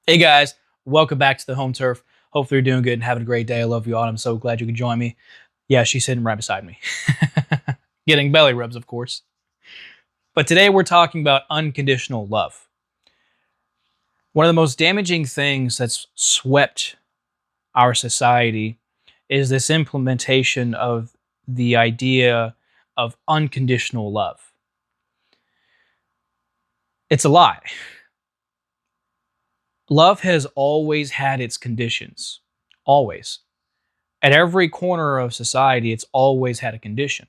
Hey guys, welcome back to the home turf. Hopefully you're doing good and having a great day. I love you all. I'm so glad you could join me. Yeah, she's sitting right beside me. Getting belly rubs, of course. But today we're talking about unconditional love. One of the most damaging things that's swept our society is this implementation of the idea of unconditional love. It's a lie. Love has always had its conditions. Always. At every corner of society, it's always had a condition.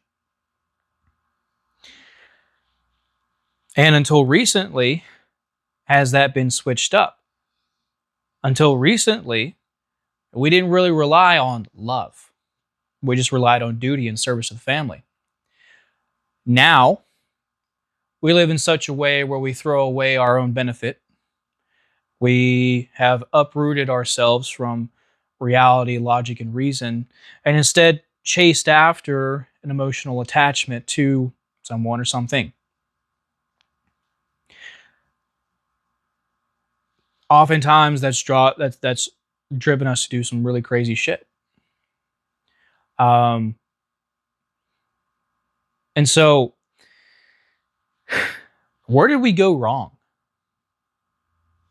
And until recently, has that been switched up? Until recently, we didn't really rely on love. We just relied on duty and service to the family. Now, we live in such a way where we throw away our own benefit. We have uprooted ourselves from reality, logic, and reason, and instead chased after an emotional attachment to someone or something. Oftentimes, that's driven us to do some really crazy shit. And so, where did we go wrong?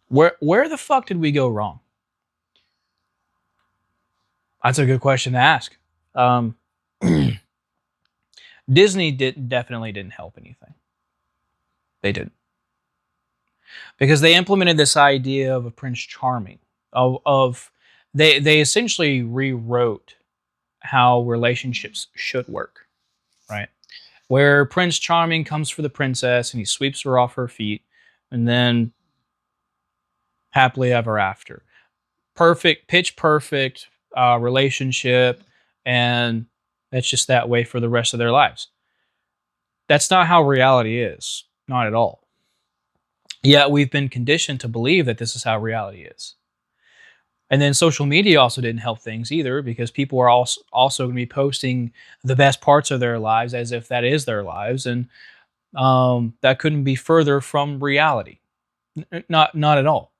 Where the fuck did we go wrong? That's a good question to ask. Disney definitely didn't help anything. They didn't, because they implemented this idea of a Prince Charming. They essentially rewrote how relationships should work, right? Where Prince Charming comes for the princess and he sweeps her off her feet, and then happily ever after. Perfect, pitch perfect relationship, and it's just that way for the rest of their lives. That's not how reality is. Not at all. Yet we've been conditioned to believe that this is how reality is. And then social media also didn't help things either, because people are also going to be posting the best parts of their lives as if that is their lives, and that couldn't be further from reality. Not at all,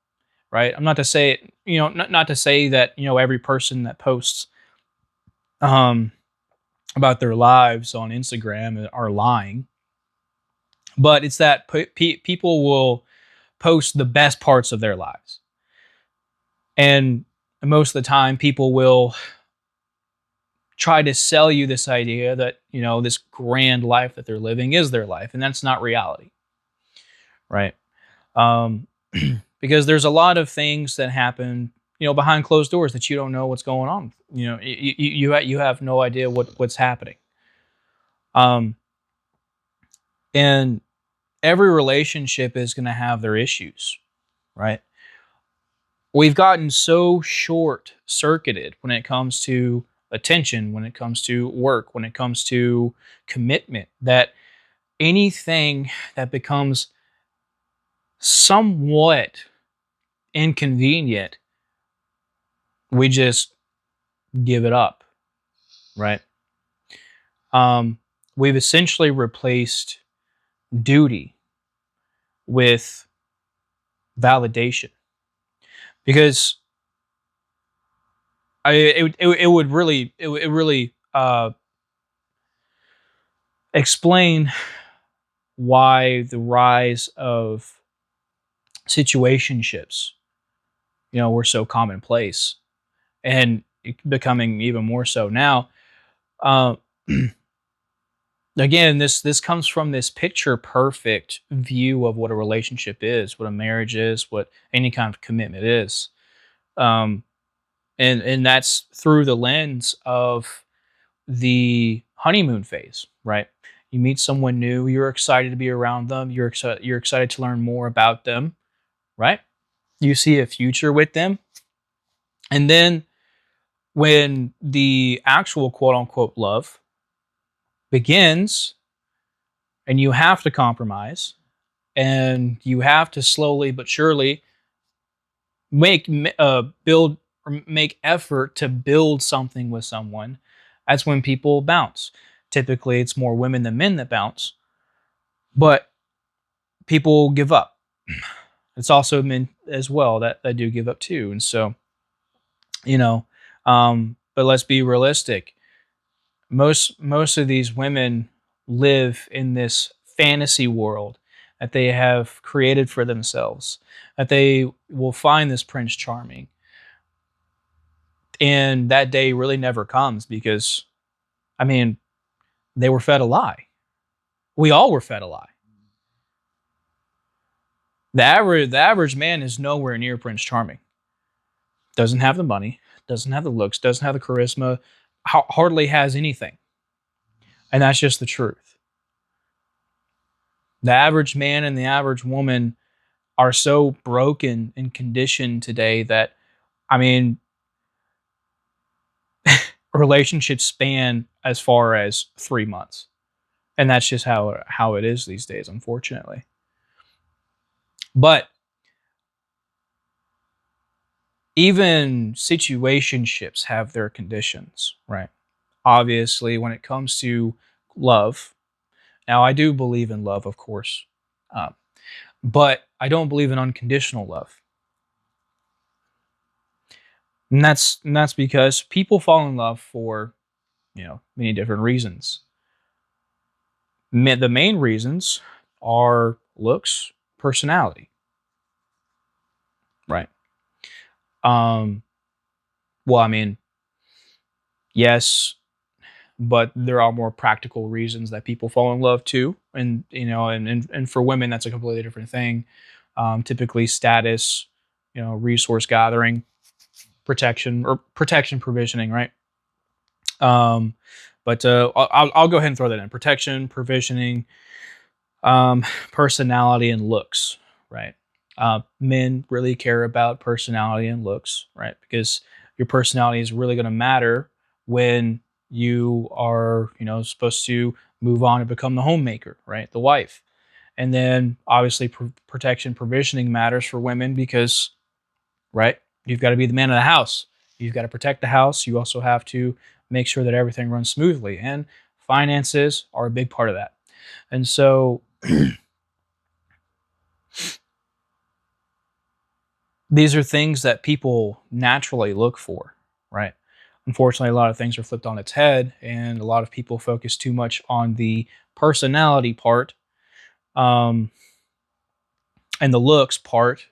right? I'm not to say, not to say that every person that posts about their lives on Instagram are lying, but it's that people will post the best parts of their lives. And most of the time, people will try to sell you this idea that, this grand life that they're living is their life. And that's not reality, right? Because there's a lot of things that happen, behind closed doors that you don't know what's going on. You have no idea what's happening. And every relationship is going to have their issues, right? We've gotten so short-circuited when it comes to attention, when it comes to work, when it comes to commitment, that anything that becomes somewhat inconvenient, we just give it up, right? We've essentially replaced duty with validation, because it would really explain why the rise of situationships, were so commonplace, and becoming even more so now. Again, this comes from this picture perfect view of what a relationship is, what a marriage is, what any kind of commitment is. And that's through the lens of the honeymoon phase, right? You meet someone new, you're excited to be around them, you're excited to learn more about them, right? You see a future with them. And then when the actual quote unquote love begins, and you have to compromise, and you have to slowly but surely make effort to build something with someone, that's when people bounce. Typically, it's more women than men that bounce, but people give up. It's also been as well that do give up too. And so, you know, but let's be realistic. Most of these women live in this fantasy world that they have created for themselves, that they will find this Prince Charming, and that day really never comes because, I mean, they were fed a lie. We all were fed a lie. The average man is nowhere near Prince Charming. Doesn't have the money, doesn't have the looks, doesn't have the charisma, hardly has anything. And that's just the truth. The average man and the average woman are so broken and conditioned today that, I mean, relationships span as far as 3 months. And that's just how it is these days, unfortunately. But even situationships have their conditions, right? Obviously, when it comes to love, now I do believe in love, of course, uh, but I don't believe in unconditional love, and that's because people fall in love for many different reasons. The main reasons are looks, personality, right? Um, well, I mean, yes, but there are more practical reasons that people fall in love too, and and for women that's a completely different thing. Typically, status, resource gathering, protection provisioning, right? Um, but I'll go ahead and throw that in: protection, provisioning, personality, and looks, right? Men really care about personality and looks, right? Because your personality is really going to matter when you are, supposed to move on and become the homemaker, right? The wife. And then obviously protection, provisioning matters for women because, right? You've got to be the man of the house. You've got to protect the house. You also have to make sure that everything runs smoothly. And finances are a big part of that. And so these are things that people naturally look for, right? Unfortunately, a lot of things are flipped on its head, and a lot of people focus too much on the personality part um, and the looks part.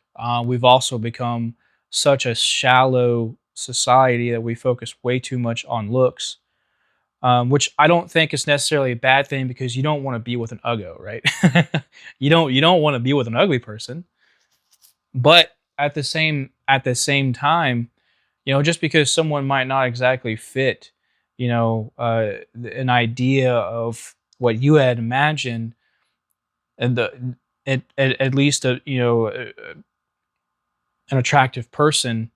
We've also become such a shallow society that we focus way too much on looks, which I don't think is necessarily a bad thing because you don't want to be with an uggo, right? You don't want to be with an ugly person, but at the same time, just because someone might not exactly fit, an idea of what you had imagined, and at least an attractive person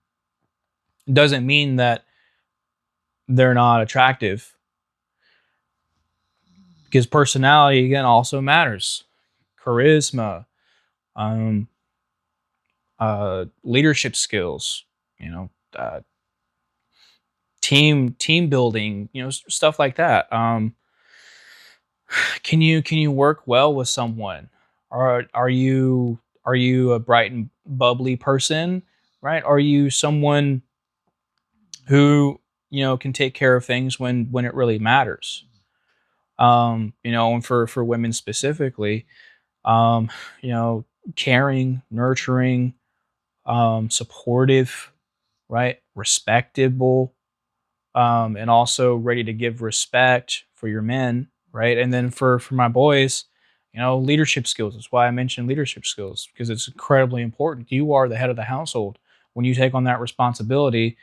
doesn't mean that they're not attractive, because personality again also matters. Charisma, um, leadership skills, you know, uh, team building, stuff like that. Can you work well with someone? Are you a bright and bubbly person, right? Are you someone who can take care of things when it really matters? And for women specifically, um, you know, caring, nurturing, supportive, right? Respectable, and also ready to give respect for your men, right? And then for my boys, leadership skills. That's why I mentioned leadership skills because it's incredibly important. You are the head of the household. When you take on that responsibility,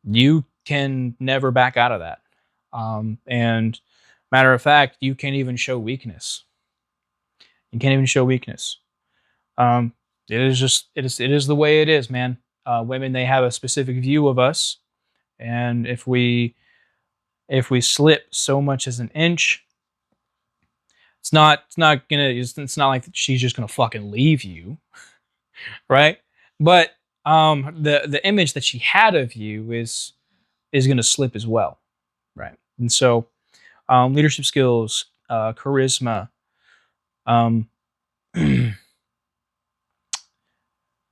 you can never back out of that. And matter of fact, you can't even show weakness. You can't even show weakness. Um, it is the way it is, man. Women, they have a specific view of us, and if we slip so much as an inch, it's not like she's just gonna fucking leave you, right? But the image that she had of you is gonna slip as well, right? And so leadership skills, charisma, um,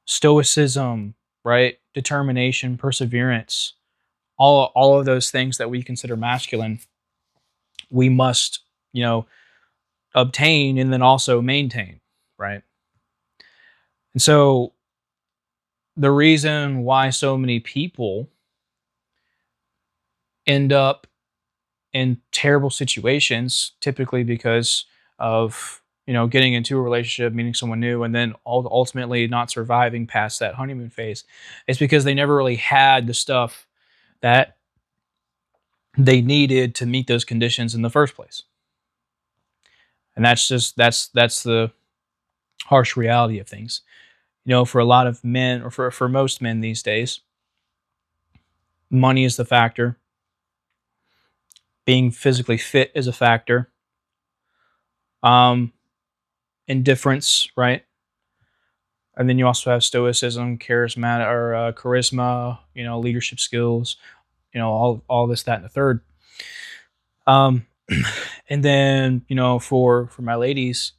stoicism, right? Determination, perseverance, all of those things that we consider masculine, we must, you know, obtain and then also maintain, right? And so the reason why so many people end up in terrible situations, typically because of, getting into a relationship, meeting someone new, and then ultimately not surviving past that honeymoon phase, is because they never really had the stuff that they needed to meet those conditions in the first place. And that's the harsh reality of things. For a lot of men, or for most men these days, money is the factor. Being physically fit is a factor. Um, Indifference, right? And then you also have stoicism, charisma, leadership skills, all this, that, and the third. Um, and then for my ladies,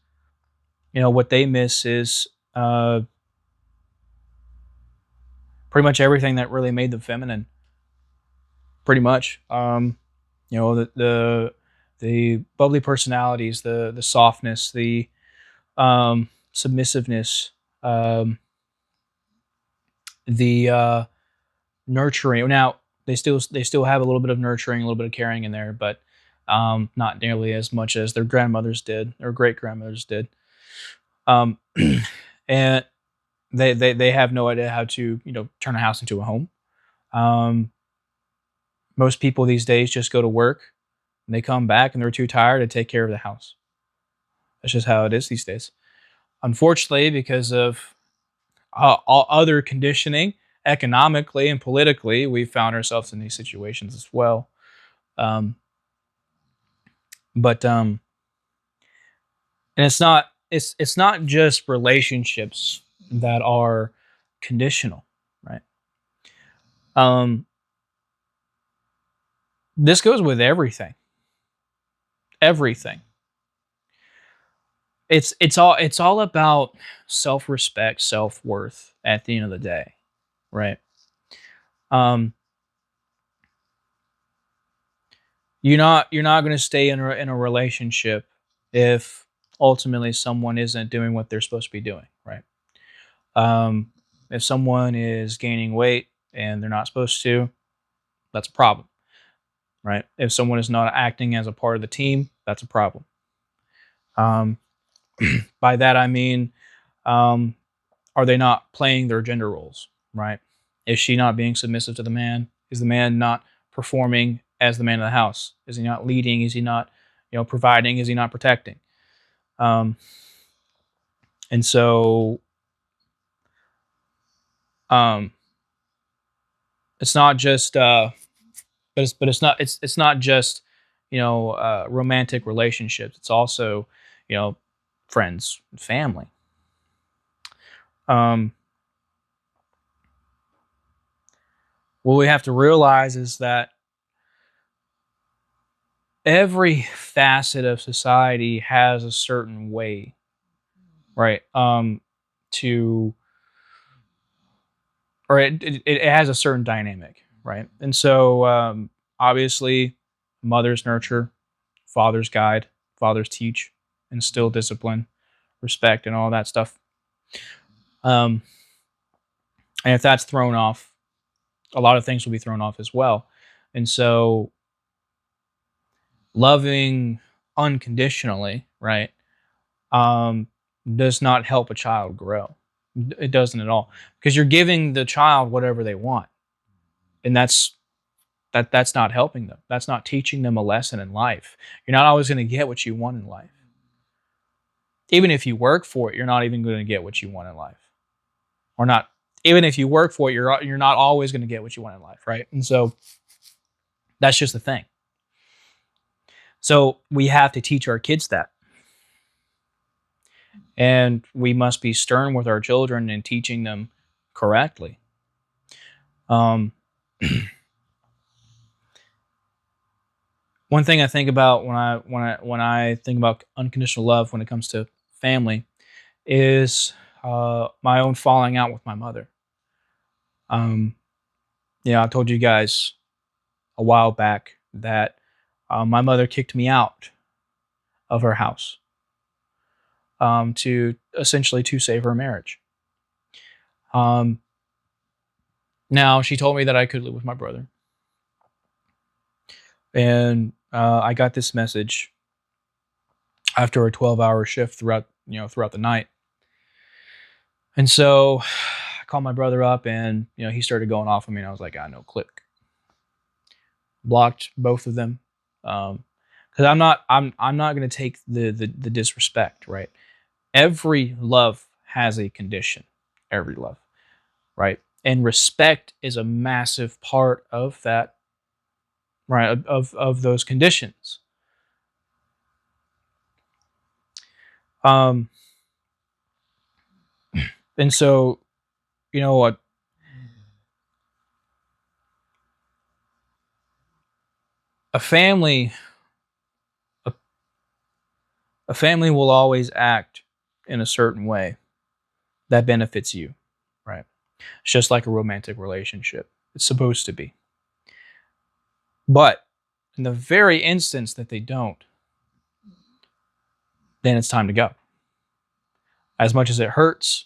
what they miss is pretty much everything that really made them feminine. Pretty much, the bubbly personalities, the softness, the submissiveness, the nurturing. Now they still have a little bit of nurturing, a little bit of caring in there, but not nearly as much as their grandmothers did, or great grandmothers did. And they have no idea how to turn a house into a home. Most people these days just go to work and they come back and they're too tired to take care of the house. That's just how it is these days. Unfortunately, because of all other conditioning, economically and politically, we've found ourselves in these situations as well. Um, but And it's not just relationships that are conditional, right? Um, this goes with everything. Everything. It's all about self-respect, self-worth at the end of the day, right? Um, you're not going to stay in a relationship if ultimately someone isn't doing what they're supposed to be doing, right? If someone is gaining weight and they're not supposed to, that's a problem, right? If someone is not acting as a part of the team, that's a problem. Um, by that I mean, um, are they not playing their gender roles, right? Is she not being submissive to the man? Is the man not performing as the man of the house? Is he not leading? Is he not, providing? Is he not protecting? Um, and so, um, it's not just, it's not just, romantic relationships. It's also, you know, friends, family. Um, what we have to realize is that every facet of society has a certain way, right? To or it has a certain dynamic, right? And so, obviously, mothers nurture, fathers guide, fathers teach, instill discipline, respect, and all that stuff. Um, and if that's thrown off, a lot of things will be thrown off as well. And so, loving unconditionally, right, um, does not help a child grow. It doesn't at all, because you're giving the child whatever they want, and that's not helping them. That's not teaching them a lesson in life. You're not always going to get what you want in life. Even if you work for it, you're not even going to get what you want in life. Or not. Even if you work for it, you're not always going to get what you want in life, right? And so that's just the thing. So we have to teach our kids that. And we must be stern with our children in teaching them correctly. Um, One thing I think about when I think about unconditional love when it comes to family is, my own falling out with my mother. Um, I told you guys a while back that my mother kicked me out of her house to essentially to save her marriage. Um, Now she told me that I could live with my brother, and I got this message after a 12-hour shift throughout the night. And so I called my brother up, and he started going off on me, and I was like, no, click. Blocked both of them. Because I'm not going to take the disrespect, right? Every love has a condition. Every love, right? And respect is a massive part of that, right? Of those conditions. Um, and so, you know what? A family, a, a family will always act in a certain way that benefits you, right? It's just like a romantic relationship. It's supposed to be. But in the very instance that they don't, then it's time to go. As much as it hurts,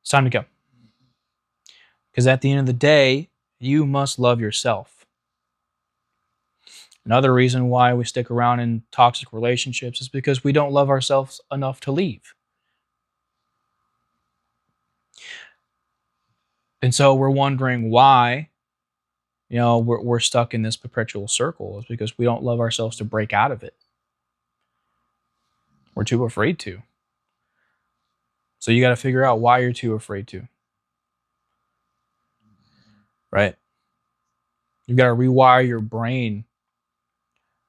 it's time to go. Because at the end of the day, you must love yourself. Another reason why we stick around in toxic relationships is because we don't love ourselves enough to leave. And so we're wondering why, we're stuck in this perpetual circle, is because we don't love ourselves to break out of it. We're too afraid to. So you got to figure out why you're too afraid to. Right? You've got to rewire your brain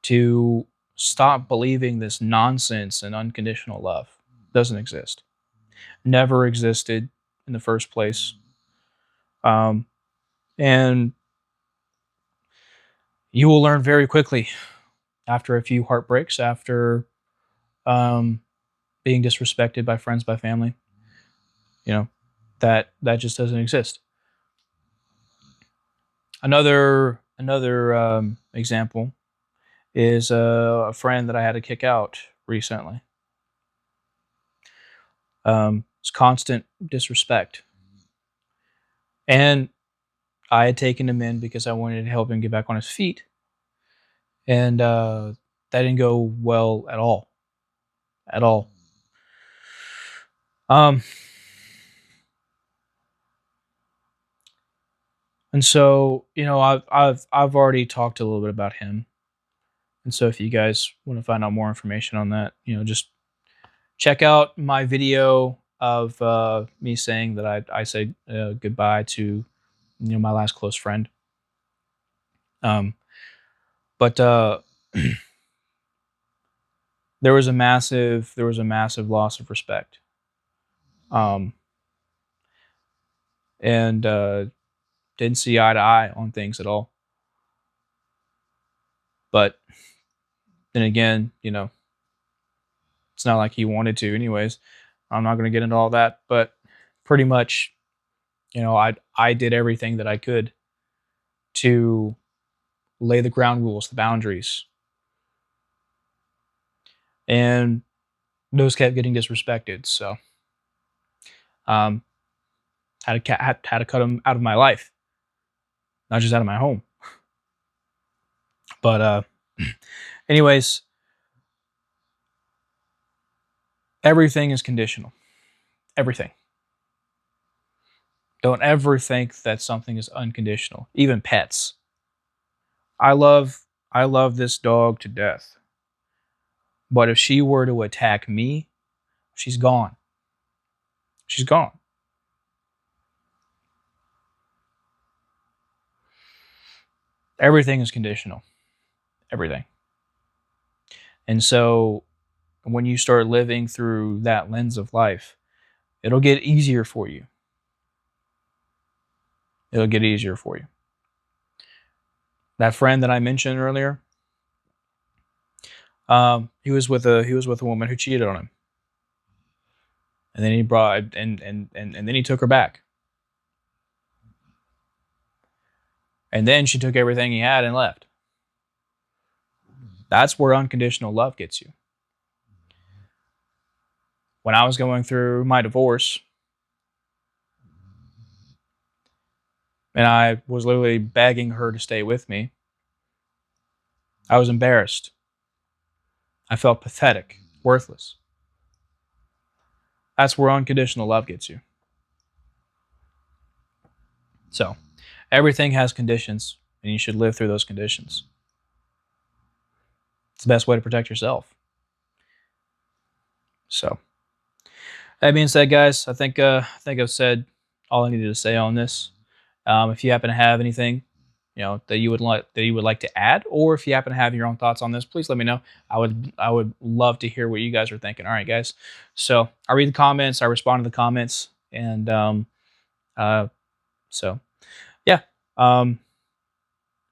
to stop believing this nonsense and unconditional love doesn't exist. Never existed in the first place. And you will learn very quickly after a few heartbreaks, after being disrespected by friends, by family, that just doesn't exist. Another example is a friend that I had to kick out recently. It's constant disrespect. And I had taken him in because I wanted to help him get back on his feet. And that didn't go well at all. At all. And so, I've already talked a little bit about him. And so if you guys want to find out more information on that, just check out my video of me saying that I said goodbye to my last close friend. But there was a massive loss of respect. And didn't see eye to eye on things at all. But then again, it's not like he wanted to anyways. I'm not going to get into all that, but pretty much, I did everything that I could to lay the ground rules, the boundaries. And those kept getting disrespected. So had to cut them out of my life, not just out of my home. But anyways, everything is conditional. Everything. Don't ever think that something is unconditional. Even pets. I love this dog to death. But if she were to attack me, she's gone. She's gone. Everything is conditional. Everything. And so when you start living through that lens of life, it'll get easier for you. It'll get easier for you. That friend that I mentioned earlier, he was with a woman who cheated on him. And then he brought and then he took her back. And then she took everything he had and left. That's where unconditional love gets you. When I was going through my divorce, and I was literally begging her to stay with me, I was embarrassed. I felt pathetic, worthless. That's where unconditional love gets you. So, everything has conditions, and you should live through those conditions. It's the best way to protect yourself. So, that being said, guys, I think I've said all I needed to say on this. If you happen to have anything, that you would like to add, or if you happen to have your own thoughts on this, please let me know. I would love to hear what you guys are thinking. All right, guys. So I read the comments, I respond to the comments, and so yeah,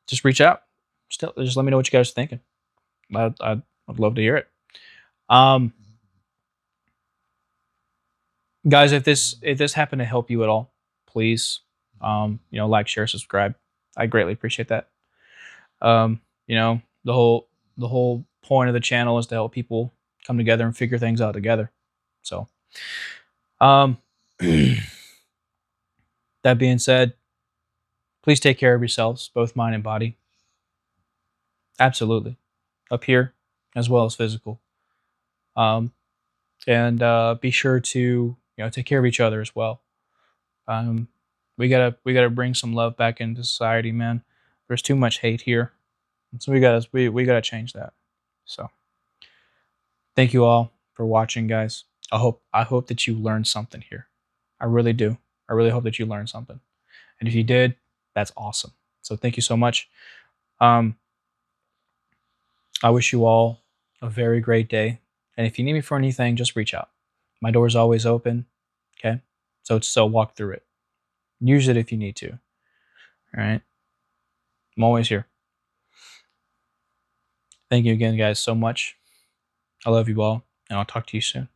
just reach out. Just let me know what you guys are thinking. I'd love to hear it. Guys, if this happened to help you at all, please, like, share, subscribe. I greatly appreciate that. The whole point of the channel is to help people come together and figure things out together. So, that being said, please take care of yourselves, both mind and body. Absolutely, up here as well as physical. And be sure to take care of each other as well. We gotta bring some love back into society, man. There's too much hate here, so we gotta change that. So, thank you all for watching, guys. I hope that you learned something here. I really do. I really hope that you learned something. And if you did, that's awesome. So thank you so much. I wish you all a very great day. And if you need me for anything, just reach out. My door is always open. Okay? So walk through it. Use it if you need to. All right? I'm always here. Thank you again, guys, so much. I love you all, and I'll talk to you soon.